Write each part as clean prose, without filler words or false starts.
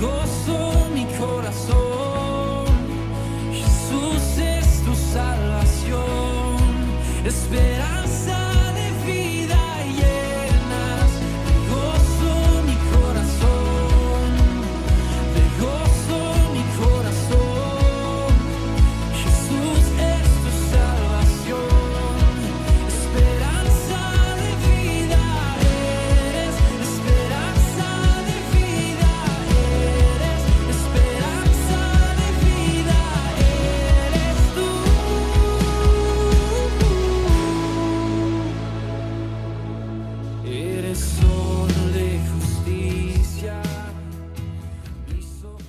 gozo mi corazón. Jesús es tu salvación, esperanza de vida llenas. De gozo mi corazón, de gozo mi corazón. Jesús es tu salvación, esperanza de vida eres, esperanza de vida eres, esperanza de vida eres tú. Eres sol de justicia, mis ojos.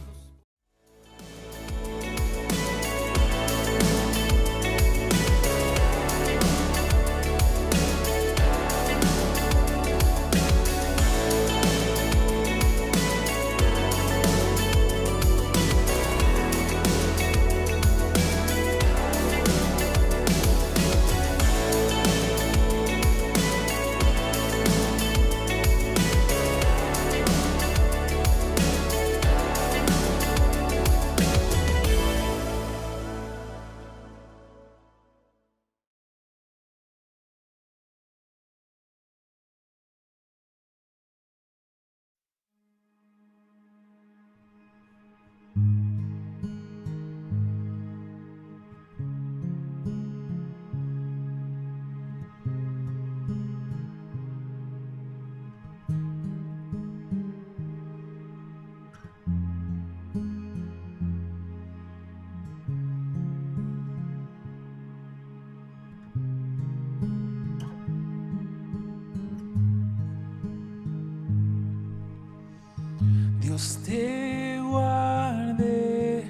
Dios te guarde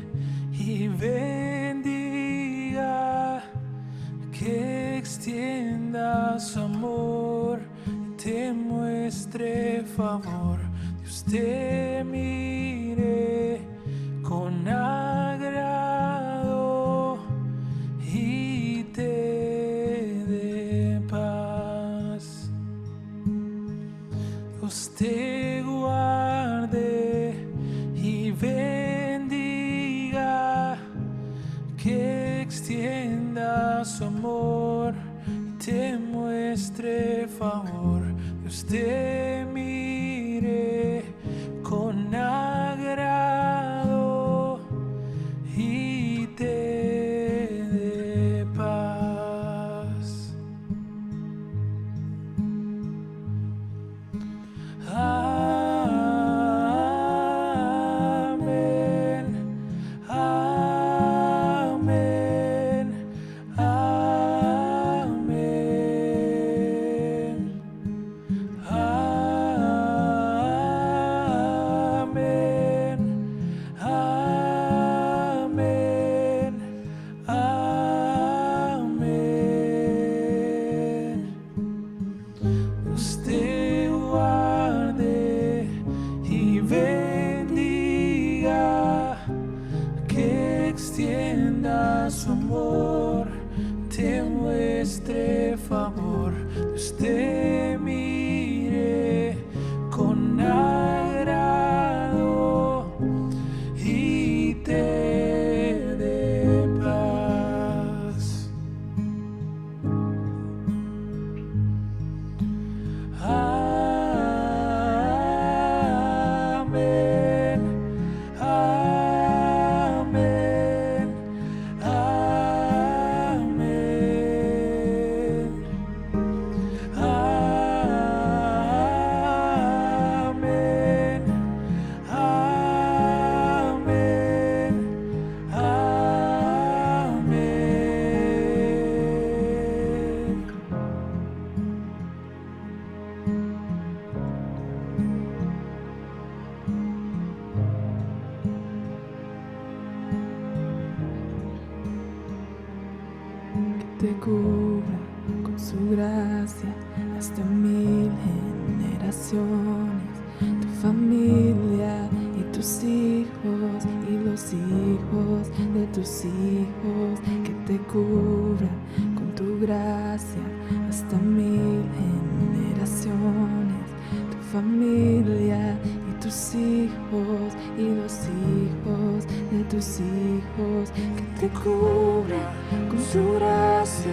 y bendiga, que extienda su amor y te muestre favor. Dios te mire con agrado y te dé paz. Dios te guarde y bendiga, que extienda su amor y te muestre favor. Dios te mire con agrado y te dé paz. Amén, amén, amén, amén, amén, amén. Dios te guarde y bendiga, que extienda su amor, te muestre favor. Dios te mire con agrado y te dé paz. Amén, amén, amén, amén, amén, amén. Te cubra con su gracia hasta 1000 generaciones, tu familia y tus hijos y los hijos de tus hijos, que te cubra con tu gracia hasta 1000 generaciones, tu familia y tus hijos y los hijos de tus hijos, que te cubra con su gracia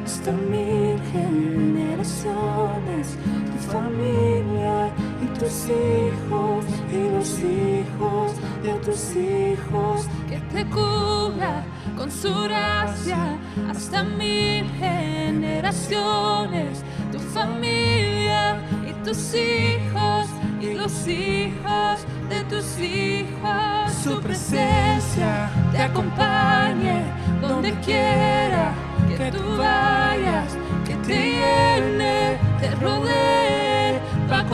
hasta 1000 generaciones, tu familia y tus hijos y los hijos de tus hijos, que te cubra con su gracia hasta 1000 generaciones, tu familia y tus hijos y los hijos de tus hijos. Su presencia te acompañe donde quiera que tú vayas, que te llene, te rodee, va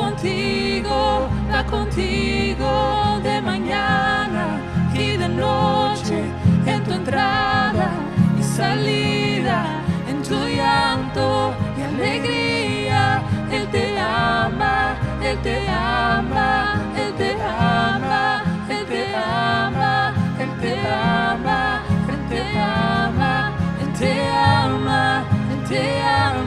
contigo de mañana y de noche, en tu entrada y salida, en tu llanto y alegría. Él te ama, Él te ama, Él te ama, Él te ama, Él te ama, Él te ama, Él te ama, Él te ama.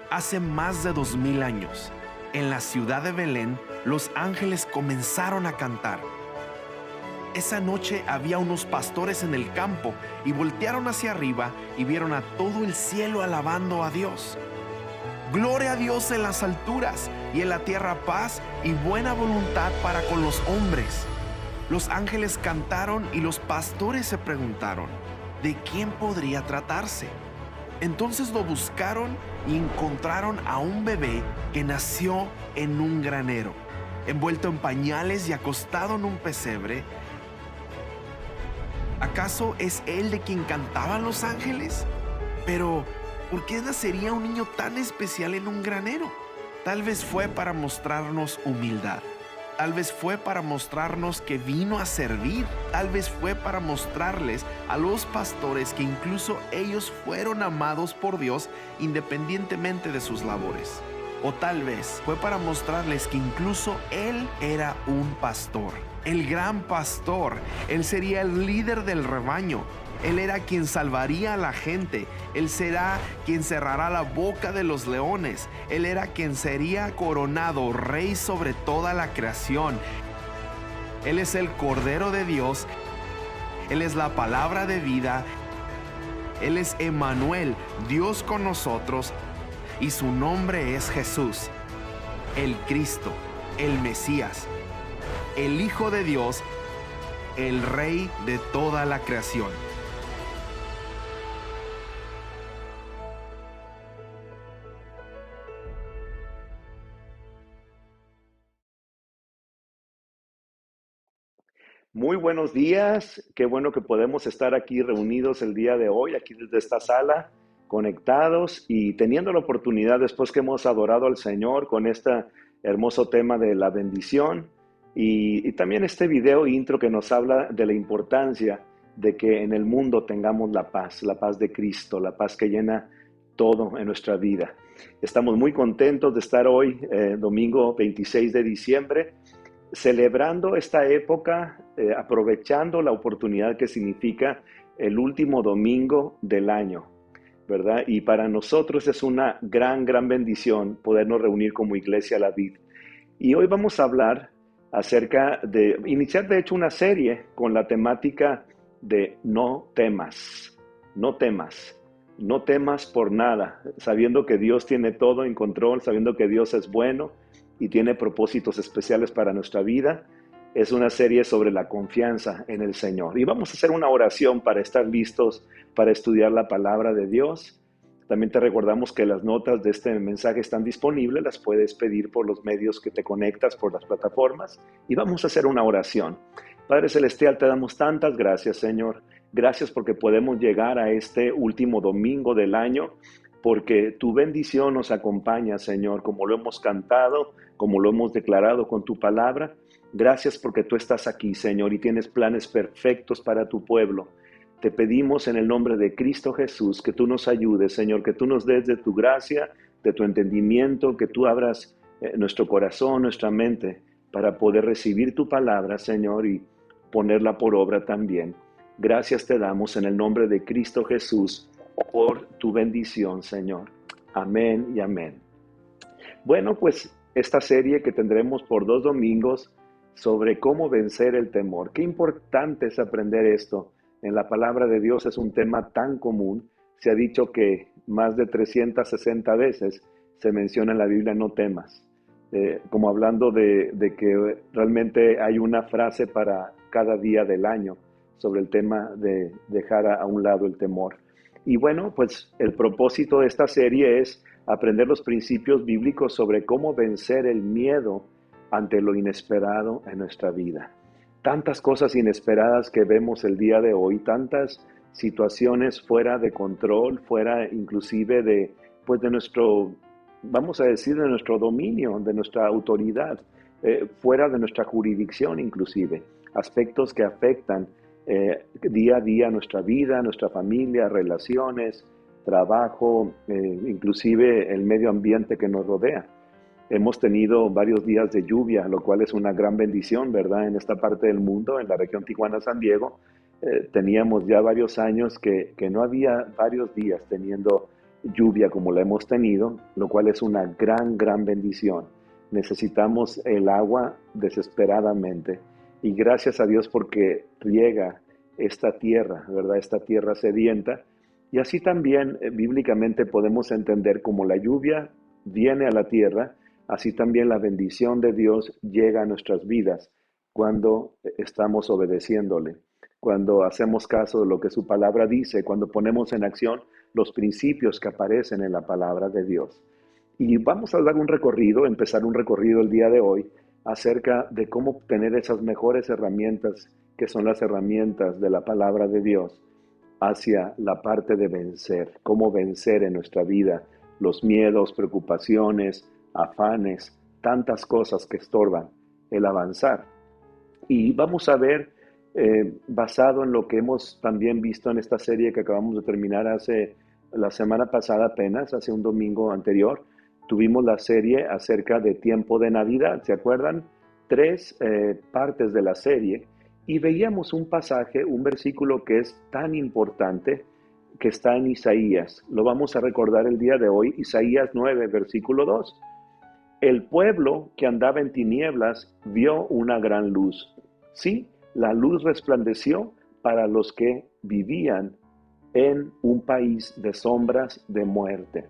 Hace más de 2000 años, en la ciudad de Belén, los ángeles comenzaron a cantar. Esa noche había unos pastores en el campo y voltearon hacia arriba y vieron a todo el cielo alabando a Dios. Gloria a Dios en las alturas y en la tierra paz y buena voluntad para con los hombres. Los ángeles cantaron y los pastores se preguntaron, ¿de quién podría tratarse? Entonces lo buscaron y encontraron a un bebé que nació en un granero, envuelto en pañales y acostado en un pesebre. ¿Acaso es él de quien cantaban los ángeles? Pero, ¿por qué nacería un niño tan especial en un granero? Tal vez fue para mostrarnos humildad. Tal vez fue para mostrarnos que vino a servir. Tal vez fue para mostrarles a los pastores que incluso ellos fueron amados por Dios independientemente de sus labores. O tal vez fue para mostrarles que incluso Él era un pastor, el gran pastor. Él sería el líder del rebaño. Él era quien salvaría a la gente. Él será quien cerrará la boca de los leones. Él era quien sería coronado rey sobre toda la creación. Él es el Cordero de Dios. Él es la palabra de vida. Él es Emmanuel, Dios con nosotros. Y su nombre es Jesús, el Cristo, el Mesías, el Hijo de Dios, el Rey de toda la creación. Muy buenos días, qué bueno que podemos estar aquí reunidos el día de hoy, aquí desde esta sala, conectados y teniendo la oportunidad después que hemos adorado al Señor con este hermoso tema de la bendición y también este video intro que nos habla de la importancia de que en el mundo tengamos la paz de Cristo, la paz que llena todo en nuestra vida. Estamos muy contentos de estar hoy, domingo 26 de diciembre, celebrando esta época, aprovechando la oportunidad que significa el último domingo del año, ¿verdad? Y para nosotros es una gran bendición podernos reunir como Iglesia La Vid. Y hoy vamos a hablar acerca de iniciar de hecho una serie con la temática de no temas, no temas, no temas por nada, sabiendo que Dios tiene todo en control, sabiendo que Dios es bueno y tiene propósitos especiales para nuestra vida. Es una serie sobre la confianza en el Señor. Y vamos a hacer una oración para estar listos para estudiar la palabra de Dios. También te recordamos que las notas de este mensaje están disponibles, las puedes pedir por los medios que te conectas, por las plataformas. Y vamos a hacer una oración. Padre Celestial, te damos tantas gracias, Señor. Gracias porque podemos llegar a este último domingo del año, porque tu bendición nos acompaña, Señor, como lo hemos cantado, como lo hemos declarado con tu palabra. Gracias porque tú estás aquí, Señor, y tienes planes perfectos para tu pueblo. Te pedimos en el nombre de Cristo Jesús que tú nos ayudes, Señor, que tú nos des de tu gracia, de tu entendimiento, que tú abras nuestro corazón, nuestra mente, para poder recibir tu palabra, Señor, y ponerla por obra también. Gracias te damos en el nombre de Cristo Jesús por tu bendición, Señor. Amén y amén. Bueno, pues esta serie que tendremos por 2 domingos sobre cómo vencer el temor. Qué importante es aprender esto. En la palabra de Dios es un tema tan común. Se ha dicho que más de 360 veces se menciona en la Biblia no temas. Como hablando de que realmente hay una frase para cada día del año sobre el tema de dejar a un lado el temor. Y bueno, pues el propósito de esta serie es aprender los principios bíblicos sobre cómo vencer el miedo ante lo inesperado en nuestra vida. Tantas cosas inesperadas que vemos el día de hoy, tantas situaciones fuera de control, fuera inclusive de nuestro, vamos a decir, de nuestro dominio, de nuestra autoridad, fuera de nuestra jurisdicción inclusive, aspectos que afectan día a día nuestra vida, nuestra familia, relaciones, trabajo, inclusive el medio ambiente que nos rodea. Hemos tenido varios días de lluvia, lo cual es una gran bendición, ¿verdad? En esta parte del mundo, en la región Tijuana-San Diego, teníamos ya varios años que no había varios días teniendo lluvia como la hemos tenido, lo cual es una gran bendición. Necesitamos el agua desesperadamente y gracias a Dios porque riega esta tierra, ¿verdad? Esta tierra sedienta. Y así también bíblicamente podemos entender como la lluvia viene a la tierra, así también la bendición de Dios llega a nuestras vidas cuando estamos obedeciéndole, cuando hacemos caso de lo que su palabra dice, cuando ponemos en acción los principios que aparecen en la palabra de Dios. Y vamos a dar un recorrido, empezar un recorrido el día de hoy acerca de cómo obtener esas mejores herramientas que son las herramientas de la palabra de Dios hacia la parte de vencer, cómo vencer en nuestra vida los miedos, preocupaciones, afanes, tantas cosas que estorban el avanzar. Y vamos a ver, basado en lo que hemos también visto en esta serie que acabamos de terminar la semana pasada apenas, hace un domingo anterior, tuvimos la serie acerca de tiempo de Navidad, ¿se acuerdan? 3 partes de la serie, y veíamos un pasaje, un versículo que es tan importante, que está en Isaías. Lo vamos a recordar el día de hoy, Isaías 9, versículo 2. El pueblo que andaba en tinieblas vio una gran luz. Sí, la luz resplandeció para los que vivían en un país de sombras de muerte.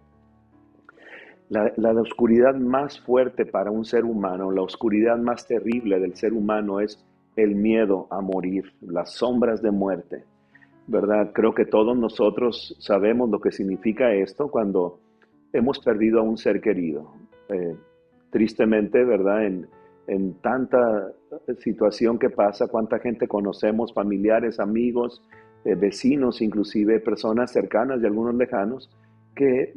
La oscuridad más fuerte para un ser humano, la oscuridad más terrible del ser humano es el miedo a morir, las sombras de muerte, ¿verdad? Creo que todos nosotros sabemos lo que significa esto cuando hemos perdido a un ser querido. Tristemente, ¿verdad? En tanta situación que pasa, cuánta gente conocemos, familiares, amigos, vecinos, inclusive personas cercanas y algunos lejanos, que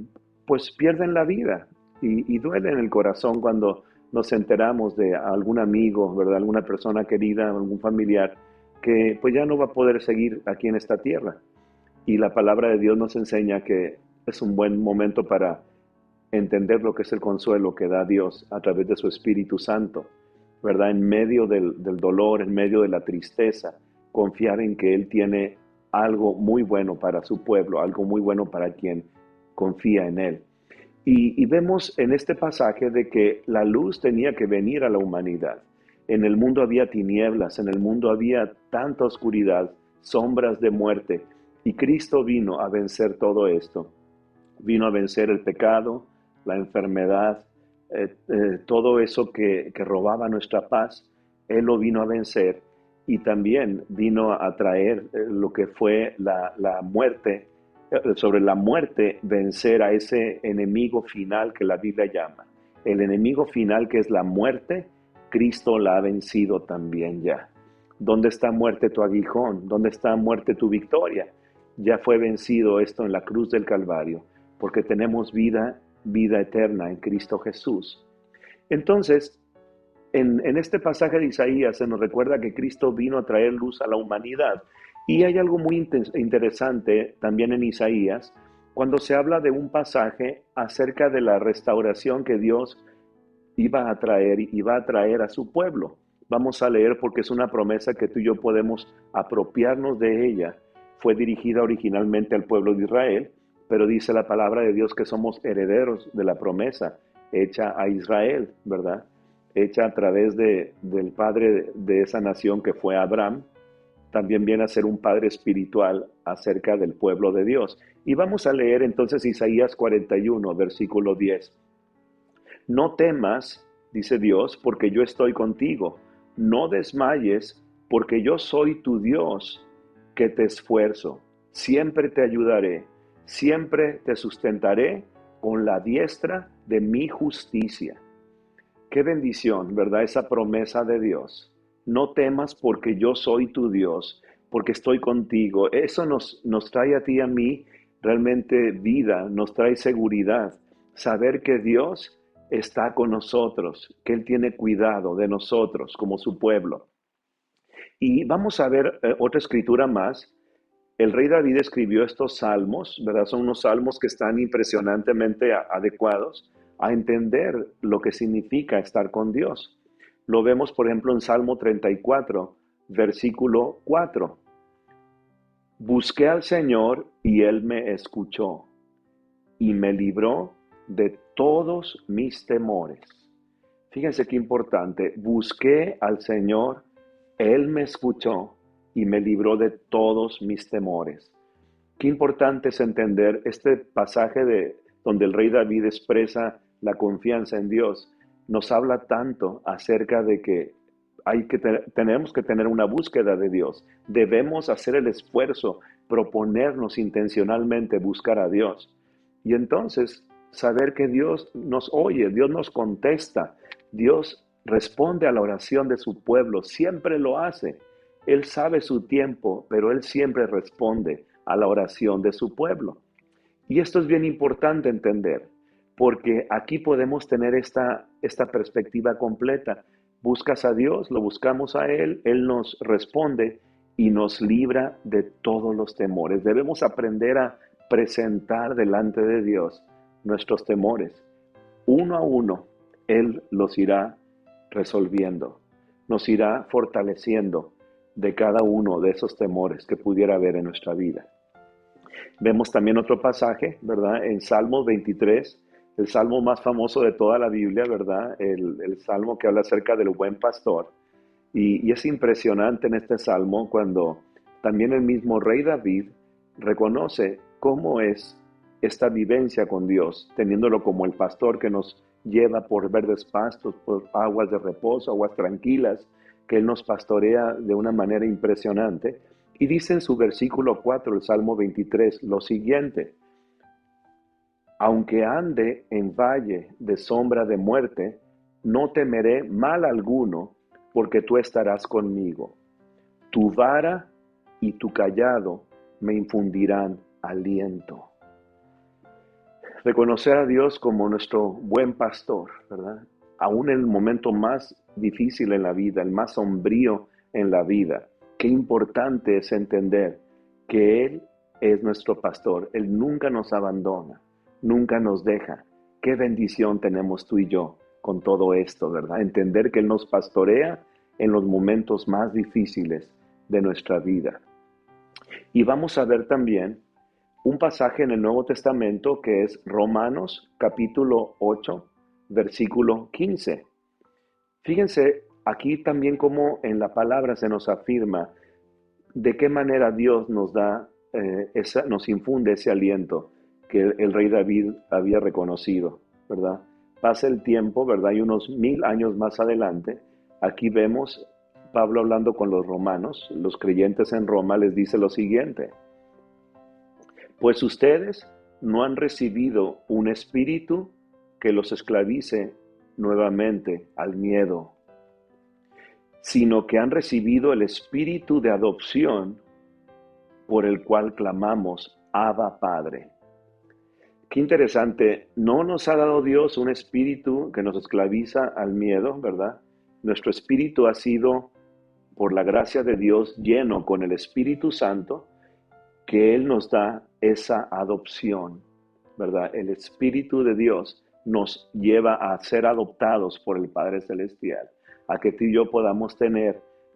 pues pierden la vida y duele en el corazón cuando nos enteramos de algún amigo, ¿verdad? Alguna persona querida, algún familiar, que pues ya no va a poder seguir aquí en esta tierra. Y la palabra de Dios nos enseña que es un buen momento para entender lo que es el consuelo que da Dios a través de su Espíritu Santo, ¿verdad? En medio del dolor, en medio de la tristeza, confiar en que Él tiene algo muy bueno para su pueblo, algo muy bueno para quien confía en Él. Y vemos en este pasaje de que la luz tenía que venir a la humanidad. En el mundo había tinieblas, en el mundo había tanta oscuridad, sombras de muerte. Y Cristo vino a vencer todo esto. Vino a vencer el pecado, la enfermedad, todo eso que robaba nuestra paz. Él lo vino a vencer y también vino a traer lo que fue la muerte, sobre la muerte vencer a ese enemigo final que la Biblia llama. El enemigo final, que es la muerte, Cristo la ha vencido también ya. ¿Dónde está muerte tu aguijón? ¿Dónde está muerte tu victoria? Ya fue vencido esto en la cruz del Calvario, porque tenemos vida eterna en Cristo Jesús. Entonces, en este pasaje de Isaías se nos recuerda que Cristo vino a traer luz a la humanidad. Y hay algo muy interesante también en Isaías, cuando se habla de un pasaje acerca de la restauración que Dios iba a traer a su pueblo. Vamos a leer porque es una promesa que tú y yo podemos apropiarnos de ella. Fue dirigida originalmente al pueblo de Israel, pero dice la palabra de Dios que somos herederos de la promesa hecha a Israel, ¿verdad? Hecha a través del padre de esa nación que fue Abraham. También viene a ser un padre espiritual acerca del pueblo de Dios. Y vamos a leer entonces Isaías 41, versículo 10. No temas, dice Dios, porque yo estoy contigo. No desmayes, porque yo soy tu Dios, que te esfuerzo. Siempre te ayudaré, siempre te sustentaré con la diestra de mi justicia. Qué bendición, ¿verdad? Esa promesa de Dios. No temas porque yo soy tu Dios, porque estoy contigo. Eso nos trae a ti y a mí realmente vida, nos trae seguridad. Saber que Dios está con nosotros, que Él tiene cuidado de nosotros como su pueblo. Y vamos a ver otra escritura más. El rey David escribió estos salmos, ¿verdad? Son unos salmos que están impresionantemente adecuados a entender lo que significa estar con Dios. Lo vemos, por ejemplo, en Salmo 34, versículo 4. Busqué al Señor y Él me escuchó y me libró de todos mis temores. Fíjense qué importante. Busqué al Señor, Él me escuchó y me libró de todos mis temores. Qué importante es entender este pasaje donde el rey David expresa la confianza en Dios. Nos habla tanto acerca de que tenemos que tener una búsqueda de Dios. Debemos hacer el esfuerzo, proponernos intencionalmente buscar a Dios. Y entonces saber que Dios nos oye, Dios nos contesta, Dios responde a la oración de su pueblo, siempre lo hace. Él sabe su tiempo, pero Él siempre responde a la oración de su pueblo. Y esto es bien importante entender, porque aquí podemos tener esta perspectiva completa. Buscas a Dios, lo buscamos a Él, Él nos responde y nos libra de todos los temores. Debemos aprender a presentar delante de Dios nuestros temores. Uno a uno, Él los irá resolviendo, nos irá fortaleciendo de cada uno de esos temores que pudiera haber en nuestra vida. Vemos también otro pasaje, ¿verdad? En Salmo 23, el salmo más famoso de toda la Biblia, ¿verdad? El salmo que habla acerca del buen pastor. Y es impresionante en este salmo cuando también el mismo rey David reconoce cómo es esta vivencia con Dios, teniéndolo como el pastor que nos lleva por verdes pastos, por aguas de reposo, aguas tranquilas, que Él nos pastorea de una manera impresionante. Y dice en su versículo 4, el Salmo 23, lo siguiente: aunque ande en valle de sombra de muerte, no temeré mal alguno, porque tú estarás conmigo. Tu vara y tu cayado me infundirán aliento. Reconocer a Dios como nuestro buen pastor, ¿verdad? Aún en el momento más difícil en la vida, el más sombrío en la vida. Qué importante es entender que Él es nuestro pastor. Él nunca nos abandona, nunca nos deja. Qué bendición tenemos tú y yo con todo esto, ¿verdad? Entender que Él nos pastorea en los momentos más difíciles de nuestra vida. Y vamos a ver también un pasaje en el Nuevo Testamento que es Romanos capítulo 8, versículo 15. Fíjense, aquí también como en la palabra se nos afirma de qué manera Dios nos da, nos infunde ese aliento que el rey David había reconocido, ¿verdad? Pasa el tiempo, ¿verdad? Y unos 1000 años más adelante, aquí vemos Pablo hablando con los romanos, los creyentes en Roma, les dice lo siguiente: pues ustedes no han recibido un espíritu que los esclavice nuevamente al miedo, sino que han recibido el espíritu de adopción por el cual clamamos, Abba, Padre. Qué interesante, no nos ha dado Dios un espíritu que nos esclaviza al miedo, ¿verdad? Nuestro espíritu ha sido, por la gracia de Dios, lleno con el Espíritu Santo, que Él nos da esa adopción, ¿verdad? El Espíritu de Dios nos lleva a ser adoptados por el Padre Celestial, a que tú y yo podamos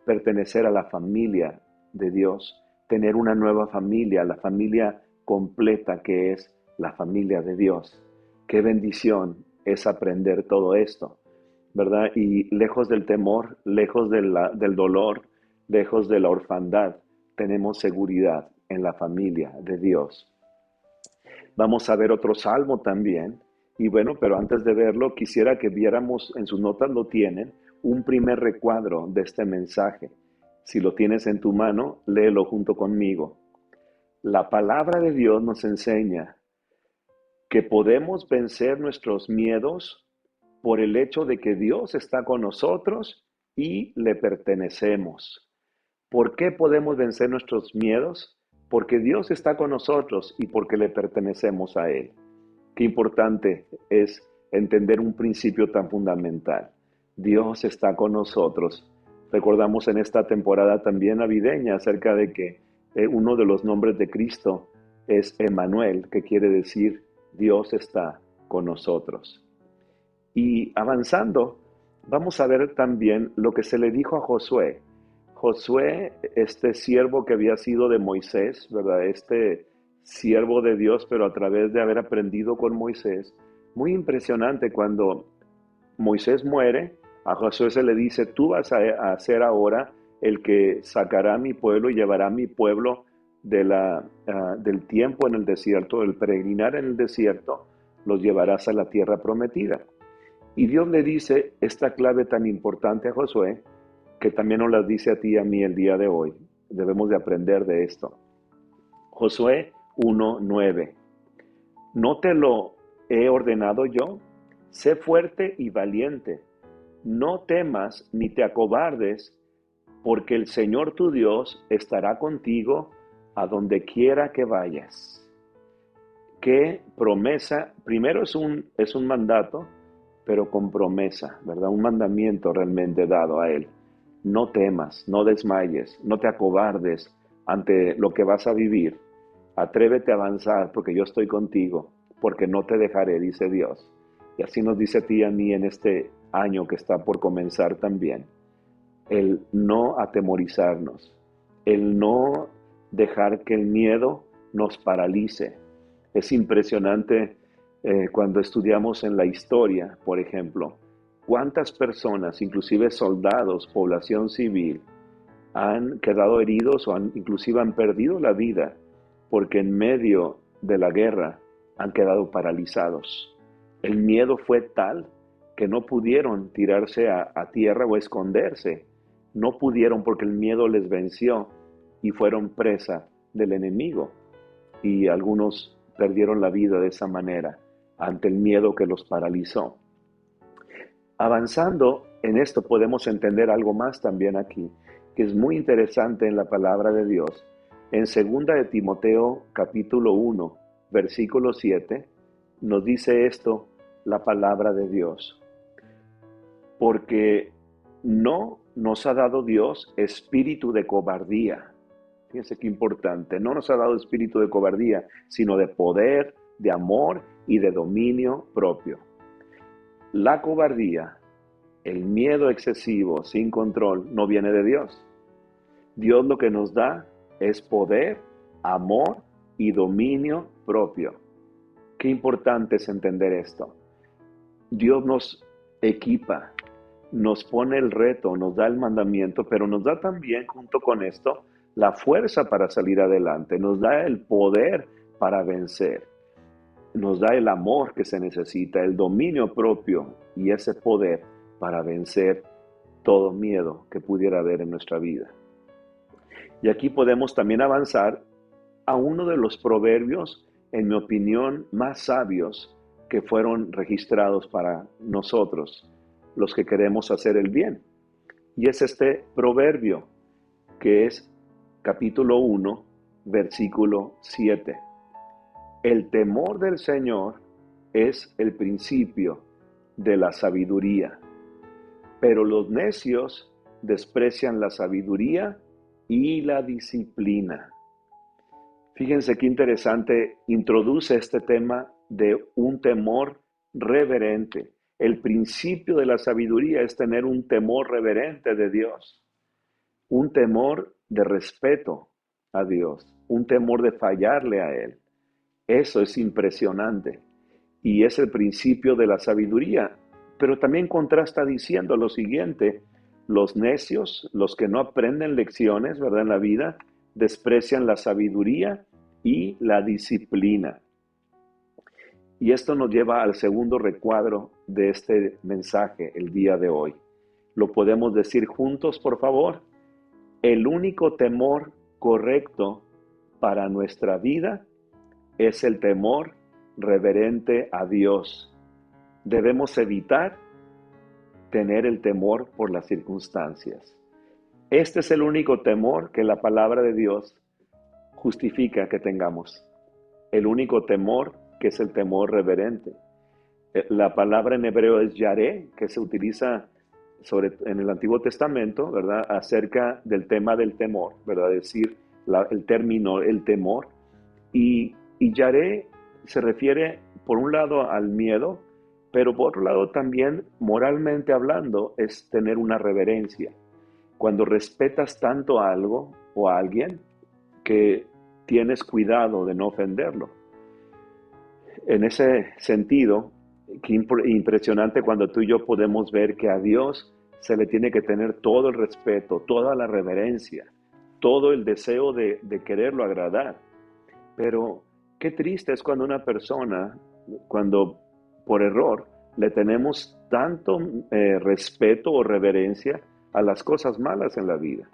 pertenecer a la familia de Dios, tener una nueva familia, la familia completa que es la familia de Dios. Qué bendición es aprender todo esto, ¿verdad? Y lejos del temor, lejos del dolor, lejos de la orfandad, tenemos seguridad en la familia de Dios. Vamos a ver otro salmo también. Y bueno, pero antes de verlo, quisiera que viéramos, en sus notas lo tienen, un primer recuadro de este mensaje. Si lo tienes en tu mano, léelo junto conmigo. La palabra de Dios nos enseña que podemos vencer nuestros miedos por el hecho de que Dios está con nosotros y le pertenecemos. ¿Por qué podemos vencer nuestros miedos? Porque Dios está con nosotros y porque le pertenecemos a Él. Qué importante es entender un principio tan fundamental. Dios está con nosotros. Recordamos en esta temporada también navideña acerca de que uno de los nombres de Cristo es Emmanuel, que quiere decir Dios está con nosotros. Y avanzando, vamos a ver también lo que se le dijo a Josué. Josué, este siervo que había sido de Moisés, ¿verdad? Este siervo de Dios, pero a través de haber aprendido con Moisés. Muy impresionante, cuando Moisés muere, a Josué se le dice, tú vas a ser ahora el que sacará a mi pueblo y llevará a mi pueblo del tiempo en el desierto, del peregrinar en el desierto, los llevarás a la tierra prometida. Y Dios le dice esta clave tan importante a Josué, que también nos la dice a ti y a mí el día de hoy. Debemos de aprender de esto. Josué 1:9. ¿No te lo he ordenado yo? Sé fuerte y valiente. No temas ni te acobardes, porque el Señor tu Dios estará contigo a donde quiera que vayas. Qué promesa. Primero es un mandato, pero con promesa, ¿verdad? Un mandamiento realmente dado a Él. No temas, no desmayes, no te acobardes ante lo que vas a vivir. Atrévete a avanzar porque yo estoy contigo, porque no te dejaré, dice Dios. Y así nos dice a ti y a mí en este año que está por comenzar también. El no atemorizarnos, el no dejar que el miedo nos paralice. Es impresionante cuando estudiamos en la historia, por ejemplo, cuántas personas, inclusive soldados, población civil, han quedado heridos o inclusive han perdido la vida porque en medio de la guerra han quedado paralizados. El miedo fue tal que no pudieron tirarse a tierra o esconderse. No pudieron porque el miedo les venció y fueron presa del enemigo. Y algunos perdieron la vida de esa manera ante el miedo que los paralizó. Avanzando en esto podemos entender algo más también aquí, que es muy interesante en la palabra de Dios. En 2 de Timoteo capítulo 1, versículo 7, nos dice esto la palabra de Dios. Porque no nos ha dado Dios espíritu de cobardía. Fíjense qué importante. No nos ha dado espíritu de cobardía, sino de poder, de amor y de dominio propio. La cobardía, el miedo excesivo, sin control, no viene de Dios. Dios lo que nos da es poder, amor y dominio propio. Qué importante es entender esto. Dios nos equipa, nos pone el reto, nos da el mandamiento, pero nos da también, junto con esto, la fuerza para salir adelante, nos da el poder para vencer, nos da el amor que se necesita, el dominio propio y ese poder para vencer todo miedo que pudiera haber en nuestra vida. Y aquí podemos también avanzar a uno de los proverbios, en mi opinión, más sabios que fueron registrados para nosotros, los que queremos hacer el bien. Y es este proverbio, que es capítulo 1, versículo 7. El temor del Señor es el principio de la sabiduría, pero los necios desprecian la sabiduría y la disciplina. Fíjense qué interesante, introduce este tema de un temor reverente. El principio de la sabiduría es tener un temor reverente de Dios, un temor de respeto a Dios, un temor de fallarle a Él. Eso es impresionante y es el principio de la sabiduría. Pero también contrasta diciendo lo siguiente: los necios, los que no aprenden lecciones, ¿verdad?, en la vida, desprecian la sabiduría y la disciplina. Y esto nos lleva al segundo recuadro de este mensaje el día de hoy. ¿Lo podemos decir juntos, por favor? El único temor correcto para nuestra vida es el temor reverente a Dios. Debemos evitar tener el temor por las circunstancias. Este es el único temor que la palabra de Dios justifica que tengamos. El único temor que es el temor reverente. La palabra en hebreo es yaré, que se utiliza en el Antiguo Testamento, ¿verdad?, acerca del tema del temor, ¿verdad?, es decir, el término, el temor. Y yaré se refiere, por un lado, al miedo, pero por otro lado también, moralmente hablando, es tener una reverencia. Cuando respetas tanto a algo o a alguien que tienes cuidado de no ofenderlo. En ese sentido, qué impresionante cuando tú y yo podemos ver que a Dios se le tiene que tener todo el respeto, toda la reverencia, todo el deseo de quererlo agradar. Pero qué triste es cuando una persona, cuando por error le tenemos tanto respeto o reverencia a las cosas malas en la vida.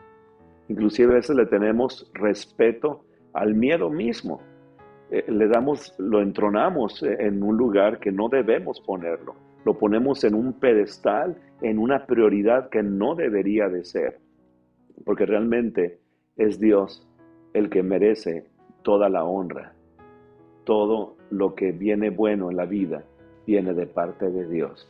Inclusive a veces le tenemos respeto al miedo mismo. Lo entronamos en un lugar que no debemos ponerlo. Lo ponemos en un pedestal, en una prioridad que no debería de ser. Porque realmente es Dios el que merece toda la honra. Todo lo que viene bueno en la vida viene de parte de Dios.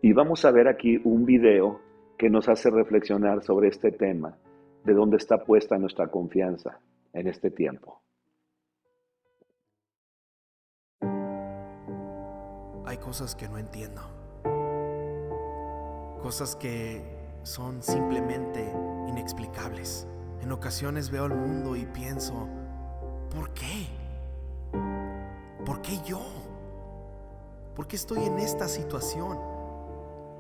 Y vamos a ver aquí un video que nos hace reflexionar sobre este tema, de dónde está puesta nuestra confianza en este tiempo. Hay cosas que no entiendo. Cosas que son simplemente inexplicables. En ocasiones veo el mundo y pienso, ¿por qué? ¿Por qué yo? ¿Por qué estoy en esta situación?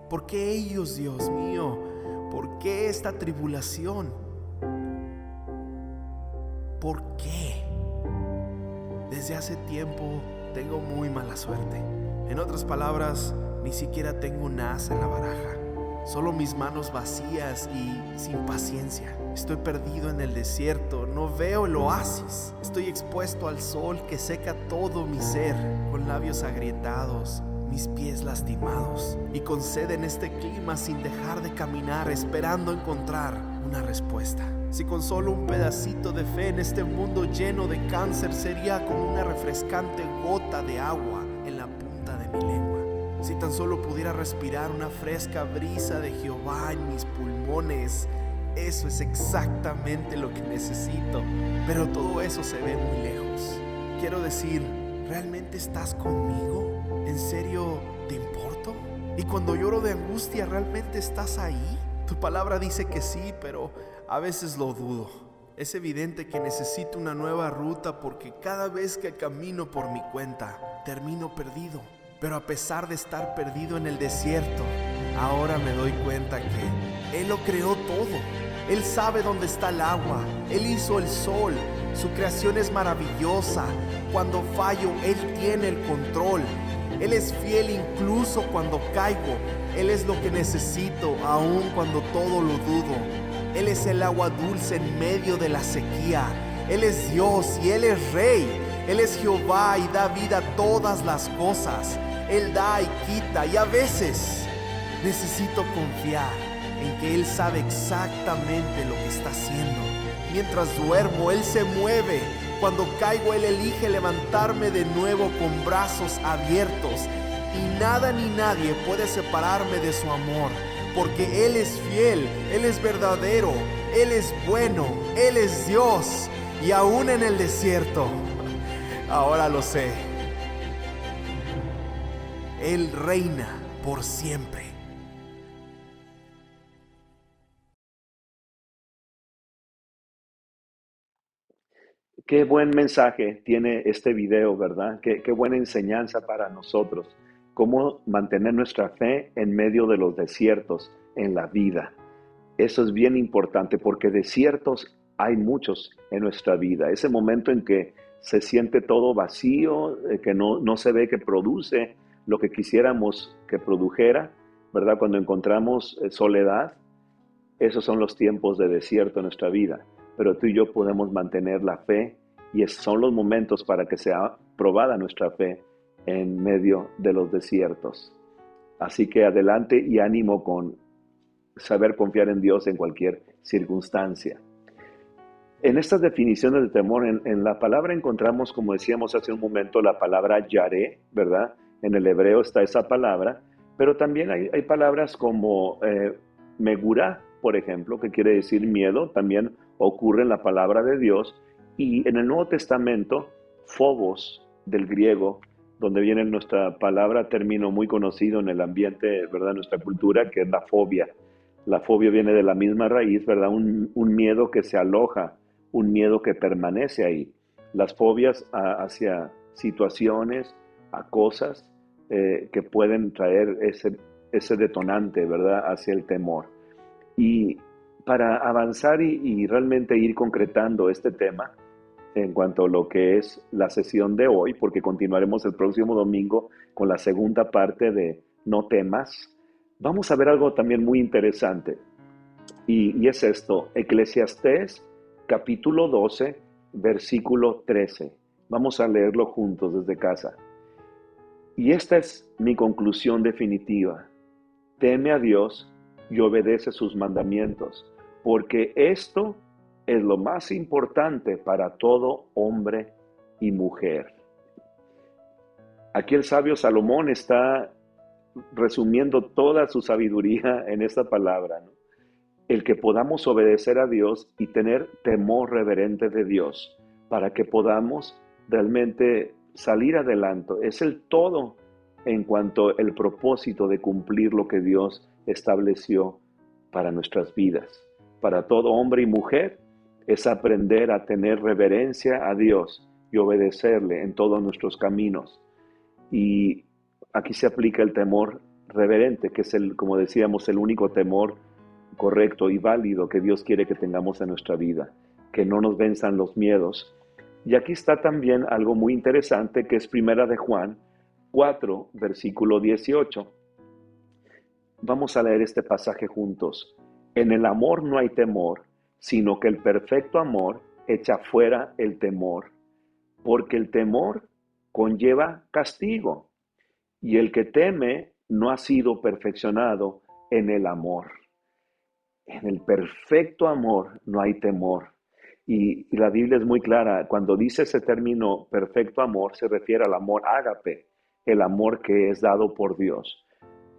¿Por qué ellos, Dios mío? ¿Por qué esta tribulación? ¿Por qué? Desde hace tiempo tengo muy mala suerte. En otras palabras, ni siquiera tengo un as en la baraja. Solo mis manos vacías y sin paciencia. Estoy perdido en el desierto, no veo el oasis. Estoy expuesto al sol que seca todo mi ser, con labios agrietados, mis pies lastimados, y con sed en este clima sin dejar de caminar, esperando encontrar una respuesta. Si con solo un pedacito de fe en este mundo lleno de cáncer sería como una refrescante gota de agua en la punta de mi lengua. Si tan solo pudiera respirar una fresca brisa de Jehová en mis pulmones, eso es exactamente lo que necesito. Pero todo eso se ve muy lejos. Quiero decir, ¿realmente estás conmigo? ¿En serio te importo? Y cuando lloro de angustia, ¿realmente estás ahí? Tu palabra dice que sí, pero a veces lo dudo. Es evidente que necesito una nueva ruta porque cada vez que camino por mi cuenta, termino perdido. Pero a pesar de estar perdido en el desierto, Ahora me doy cuenta que Él lo creó todo. Él sabe dónde está el agua. Él hizo el sol. Su creación es maravillosa. Cuando fallo, Él tiene el control. Él es fiel incluso cuando caigo. Él es lo que necesito, aun cuando todo lo dudo. Él es el agua dulce en medio de la sequía. Él es Dios y Él es Rey. Él es Jehová y da vida a todas las cosas. Él da y quita, y a veces necesito confiar en que Él sabe exactamente lo que está haciendo. Mientras duermo, Él se mueve. Cuando caigo, Él elige levantarme de nuevo con brazos abiertos. Y nada ni nadie puede separarme de su amor, porque Él es fiel, Él es verdadero, Él es bueno, Él es Dios. Y aún en el desierto, ahora lo sé, Él reina por siempre. Qué buen mensaje tiene este video, ¿verdad? Qué buena enseñanza para nosotros. Cómo mantener nuestra fe en medio de los desiertos en la vida. Eso es bien importante porque desiertos hay muchos en nuestra vida. Ese momento en que se siente todo vacío, que no se ve que produce lo que quisiéramos que produjera, ¿verdad? Cuando encontramos soledad, esos son los tiempos de desierto en nuestra vida. Pero tú y yo podemos mantener la fe y son los momentos para que sea probada nuestra fe en medio de los desiertos. Así que adelante y ánimo con saber confiar en Dios en cualquier circunstancia. En estas definiciones de temor, en la palabra encontramos, como decíamos hace un momento, la palabra yaré, ¿verdad? En el hebreo está esa palabra, pero también hay palabras como megurá, por ejemplo, que quiere decir miedo, también ocurre en la palabra de Dios. Y en el Nuevo Testamento, phobos, del griego, donde viene nuestra palabra, término muy conocido en el ambiente, ¿verdad?, nuestra cultura, que es la fobia. La fobia viene de la misma raíz, ¿verdad? Un miedo que se aloja, un miedo que permanece ahí. Las fobias hacia situaciones, a cosas que pueden traer ese detonante, ¿verdad?, hacia el temor. Y para avanzar y realmente ir concretando este tema, en cuanto a lo que es la sesión de hoy, porque continuaremos el próximo domingo con la segunda parte de No temas, vamos a ver algo también muy interesante. Y es esto, Eclesiastés capítulo 12, versículo 13. Vamos a leerlo juntos desde casa. Y esta es mi conclusión definitiva. Teme a Dios y obedece sus mandamientos, porque esto es lo más importante para todo hombre y mujer. Aquí el sabio Salomón está resumiendo toda su sabiduría en esta palabra, ¿no? El que podamos obedecer a Dios y tener temor reverente de Dios para que podamos realmente salir adelante. Es el todo en cuanto al propósito de cumplir lo que Dios estableció para nuestras vidas. Para todo hombre y mujer es aprender a tener reverencia a Dios y obedecerle en todos nuestros caminos. Y aquí se aplica el temor reverente, que es como decíamos, el único temor correcto y válido que Dios quiere que tengamos en nuestra vida, que no nos venzan los miedos. Y aquí está también algo muy interesante, que es Primera de Juan 4, versículo 18. Vamos a leer este pasaje juntos. En el amor no hay temor, sino que el perfecto amor echa fuera el temor, porque el temor conlleva castigo, y el que teme no ha sido perfeccionado en el amor. En el perfecto amor no hay temor. Y la Biblia es muy clara, cuando dice ese término perfecto amor, se refiere al amor ágape, el amor que es dado por Dios.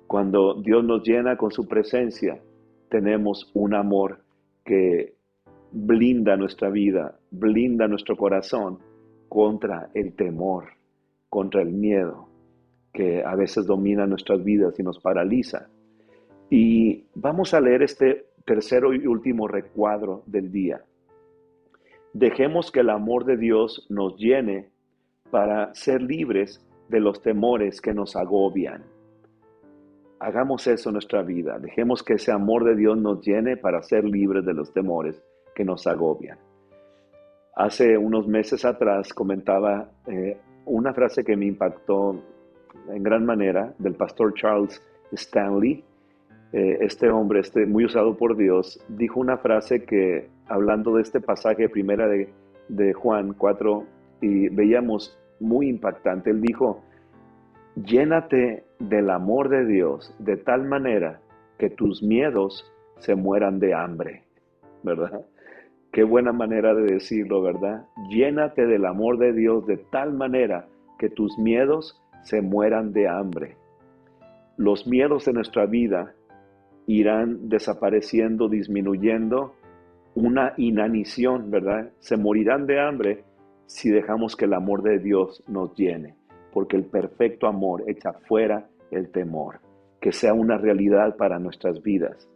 Cuando Dios nos llena con su presencia, tenemos un amor que blinda nuestra vida, blinda nuestro corazón contra el temor, contra el miedo que a veces domina nuestras vidas y nos paraliza. Y vamos a leer este tercero y último recuadro del día. Dejemos que el amor de Dios nos llene para ser libres de los temores que nos agobian. Hagamos eso en nuestra vida. Dejemos que ese amor de Dios nos llene para ser libres de los temores que nos agobian. Hace unos meses atrás comentaba una frase que me impactó en gran manera del pastor Charles Stanley. Este hombre, muy usado por Dios, dijo una frase que, hablando de este pasaje primera de Juan 4, y veíamos muy impactante. Él dijo: llénate del amor de Dios de tal manera que tus miedos se mueran de hambre, ¿verdad? Qué buena manera de decirlo, ¿verdad? Llénate del amor de Dios de tal manera que tus miedos se mueran de hambre. Los miedos de nuestra vida irán desapareciendo, disminuyendo, una inanición, ¿verdad? Se morirán de hambre si dejamos que el amor de Dios nos llene, porque el perfecto amor echa fuera el temor, que sea una realidad para nuestras vidas.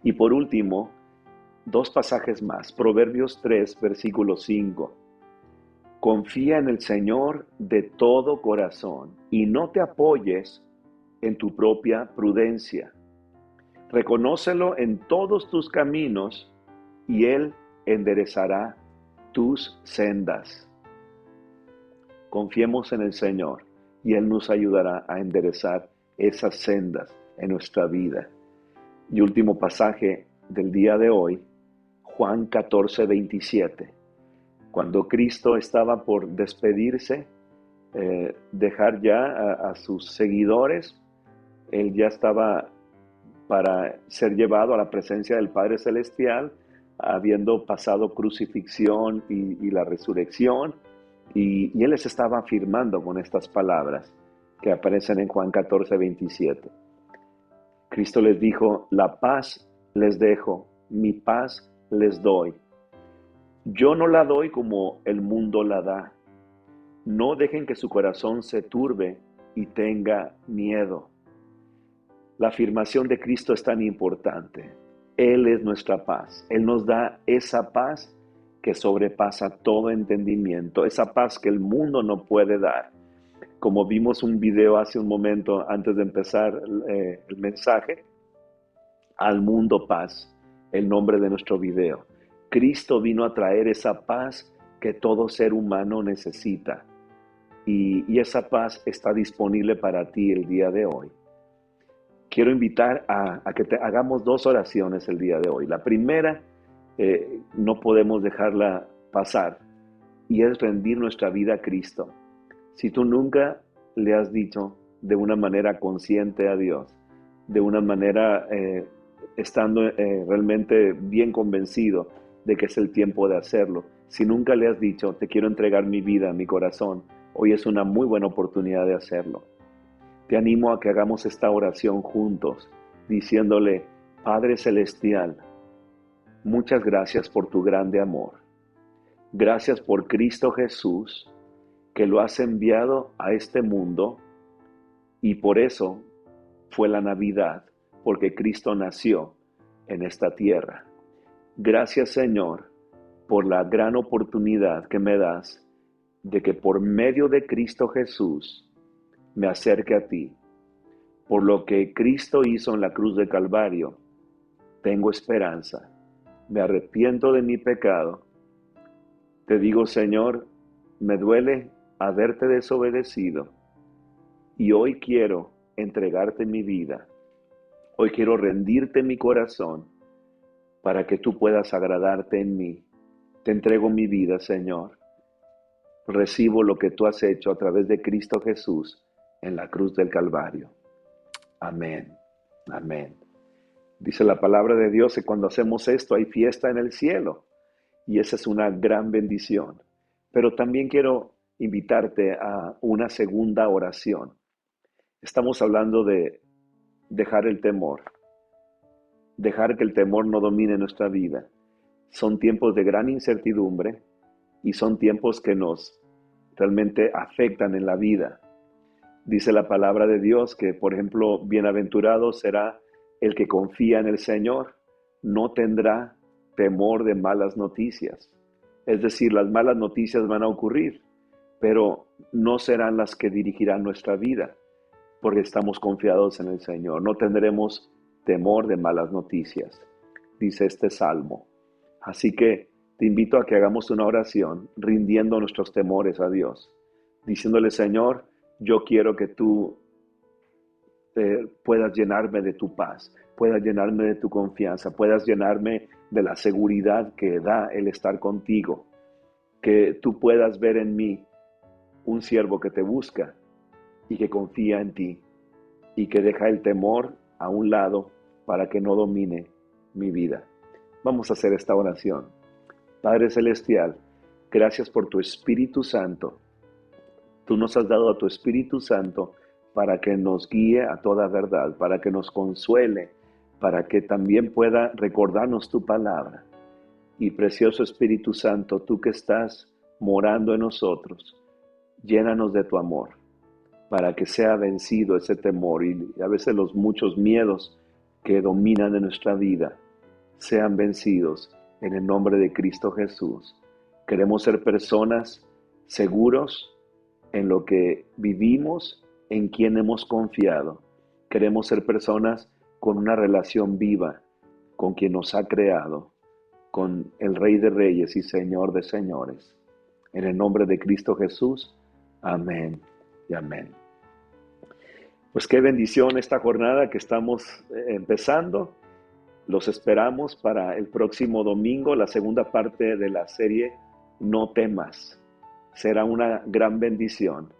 Y por último, 2 pasajes más. Proverbios 3, versículo 5. Confía en el Señor de todo corazón y no te apoyes en tu propia prudencia. Reconócelo en todos tus caminos y Él enderezará tus sendas. Confiemos en el Señor y Él nos ayudará a enderezar esas sendas en nuestra vida. Y último pasaje del día de hoy, Juan 14, 27. Cuando Cristo estaba por despedirse, dejar ya a sus seguidores, Él ya estaba para ser llevado a la presencia del Padre Celestial, habiendo pasado crucifixión y la resurrección, y Él les estaba afirmando con estas palabras que aparecen en Juan 14, 27. Cristo les dijo: la paz les dejo, mi paz les doy. Yo no la doy como el mundo la da. No dejen que su corazón se turbe y tenga miedo. La afirmación de Cristo es tan importante. Él es nuestra paz. Él nos da esa paz que sobrepasa todo entendimiento, esa paz que el mundo no puede dar. Como vimos un video hace un momento antes de empezar el mensaje, al mundo paz, el nombre de nuestro video. Cristo vino a traer esa paz que todo ser humano necesita. Y esa paz está disponible para ti el día de hoy. Quiero invitar a que hagamos 2 oraciones el día de hoy. La primera, no podemos dejarla pasar, y es rendir nuestra vida a Cristo. Si tú nunca le has dicho de una manera consciente a Dios, de una manera estando realmente bien convencido de que es el tiempo de hacerlo, si nunca le has dicho: te quiero entregar mi vida, mi corazón, hoy es una muy buena oportunidad de hacerlo. Te animo a que hagamos esta oración juntos, diciéndole: Padre Celestial, muchas gracias por tu grande amor. Gracias por Cristo Jesús, que lo has enviado a este mundo, y por eso fue la Navidad, porque Cristo nació en esta tierra. Gracias, Señor, por la gran oportunidad que me das de que por medio de Cristo Jesús me acerque a ti. Por lo que Cristo hizo en la cruz de Calvario, tengo esperanza. Me arrepiento de mi pecado. Te digo, Señor, me duele haberte desobedecido, y hoy quiero entregarte mi vida. Hoy quiero rendirte mi corazón para que tú puedas agradarte en mí. Te entrego mi vida, Señor. Recibo lo que tú has hecho a través de Cristo Jesús en la cruz del Calvario. Amén. Amén. Dice la palabra de Dios que cuando hacemos esto hay fiesta en el cielo, y esa es una gran bendición. Pero también quiero invitarte a una segunda oración. Estamos hablando de dejar el temor, dejar que el temor no domine nuestra vida. Son tiempos de gran incertidumbre y son tiempos que nos realmente afectan en la vida. Dice la palabra de Dios que, por ejemplo, bienaventurado será el que confía en el Señor, no tendrá temor de malas noticias. Es decir, las malas noticias van a ocurrir, pero no serán las que dirigirán nuestra vida. porque estamos confiados en el Señor. No tendremos temor de malas noticias, dice este salmo. Así que te invito a que hagamos una oración rindiendo nuestros temores a Dios, diciéndole: Señor, yo quiero que tú puedas llenarme de tu paz, puedas llenarme de tu confianza, puedas llenarme de la seguridad que da el estar contigo, que tú puedas ver en mí un siervo que te busca y que confía en ti y que deja el temor a un lado para que no domine mi vida. Vamos a hacer esta oración. Padre Celestial, gracias por tu Espíritu Santo. Tú nos has dado a tu Espíritu Santo para que nos guíe a toda verdad, para que nos consuele, para que también pueda recordarnos tu palabra. Y precioso Espíritu Santo, tú que estás morando en nosotros, llénanos de tu amor, para que sea vencido ese temor y a veces los muchos miedos que dominan en nuestra vida sean vencidos en el nombre de Cristo Jesús. Queremos ser personas seguros en lo que vivimos, en quien hemos confiado. Queremos ser personas con una relación viva con quien nos ha creado, con el Rey de Reyes y Señor de Señores. En el nombre de Cristo Jesús, amén y amén. Pues qué bendición esta jornada que estamos empezando. Los esperamos para el próximo domingo, la segunda parte de la serie No temas. Será una gran bendición.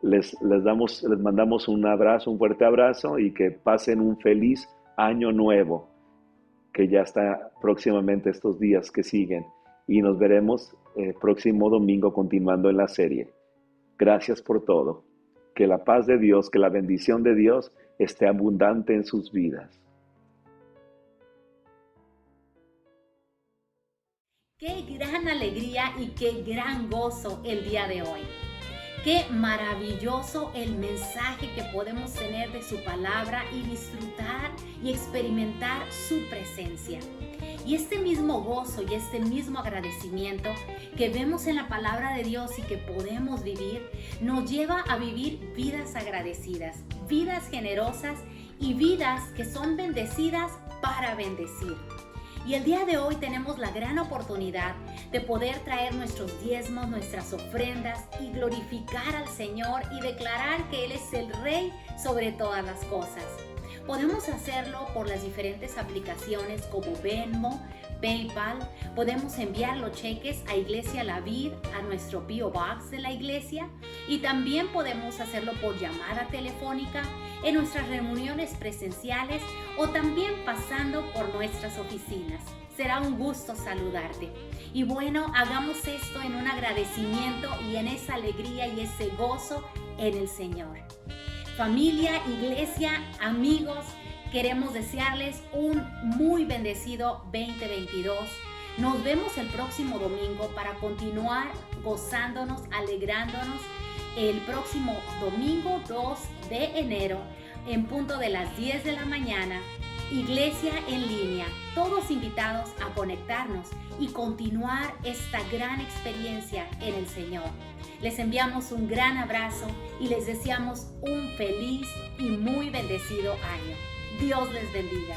Les mandamos un abrazo, un fuerte abrazo, y que pasen un feliz año nuevo, que ya está próximamente estos días que siguen. Y nos veremos el próximo domingo continuando en la serie. Gracias por todo. Que la paz de Dios, que la bendición de Dios esté abundante en sus vidas. Qué gran alegría y qué gran gozo el día de hoy. Qué maravilloso el mensaje que podemos tener de su palabra y disfrutar y experimentar su presencia. Y este mismo gozo y este mismo agradecimiento que vemos en la palabra de Dios y que podemos vivir, nos lleva a vivir vidas agradecidas, vidas generosas y vidas que son bendecidas para bendecir. Y el día de hoy tenemos la gran oportunidad de poder traer nuestros diezmos, nuestras ofrendas y glorificar al Señor y declarar que Él es el Rey sobre todas las cosas. Podemos hacerlo por las diferentes aplicaciones como Venmo, PayPal. Podemos enviar los cheques a Iglesia La Vid, a nuestro P.O. Box de la iglesia, y también podemos hacerlo por llamada telefónica en nuestras reuniones presenciales o también pasando por nuestras oficinas. Será un gusto saludarte. Y bueno, hagamos esto en un agradecimiento y en esa alegría y ese gozo en el Señor. Familia, iglesia, amigos, queremos desearles un muy bendecido 2022. Nos vemos el próximo domingo para continuar gozándonos, alegrándonos el próximo domingo 2 de enero en punto de las 10 de la mañana. Iglesia en línea, todos invitados a conectarnos y continuar esta gran experiencia en el Señor. Les enviamos un gran abrazo y les deseamos un feliz y muy bendecido año. Dios les bendiga.